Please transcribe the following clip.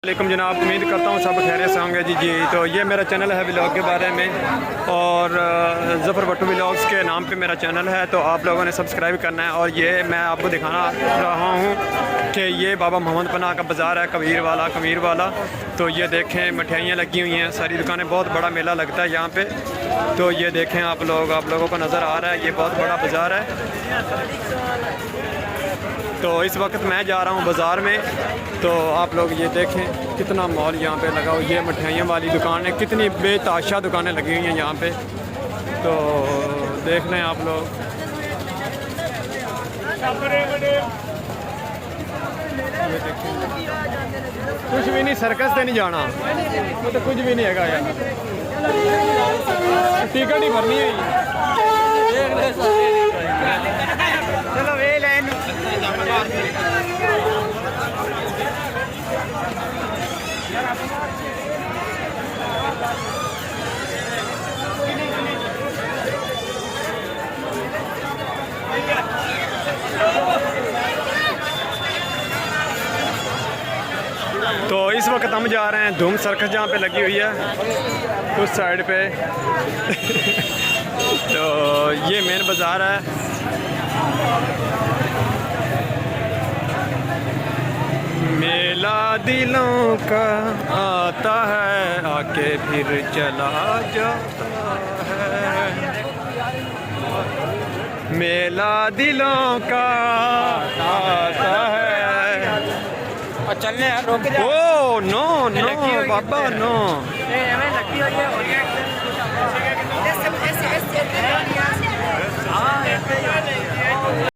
वालेकुम जनाब, उम्मीद करता हूँ सब खैरियत से होंगे जी। तो ये मेरा चैनल है व्लॉग के बारे में और ज़फ़र भट्टू व्लॉग्स के नाम पे मेरा चैनल है। तो आप लोगों ने सब्सक्राइब करना है। और ये मैं आपको दिखाना रहा हूँ कि ये बाबा मोहम्मद पनाह का बाज़ार है, कमीर वाला। तो ये देखें मिठाइयाँ लगी हुई हैं, सारी दुकानें, बहुत बड़ा मेला लगता है यहाँ पर। तो ये देखें आप लोगों को नज़र आ रहा है, ये बहुत बड़ा बाज़ार है। तो इस वक्त मैं जा रहा हूँ बाज़ार में। तो आप लोग ये देखें कितना मॉल यहाँ पे लगा हुआ। ये मिठाइयों वाली दुकानें, कितनी बेताशा दुकानें लगी हुई हैं यहाँ पे। तो देख लें आप लोग। ये देखें, कुछ भी नहीं, सर्कस से नहीं जाना, वो तो कुछ भी नहीं है यार, टिकट ही भरनी है। चलो वे लाइन तो इस वक्त हम जा रहे हैं धूम सर्कस, जहाँ पे लगी हुई है उस साइड पे। तो ये मेन बाज़ार है। मेला दिलों का आता है, आके फिर चला जाता है। मेला दिलों का आता है। चलने रोक जा। ओ नो नो बाबा नो।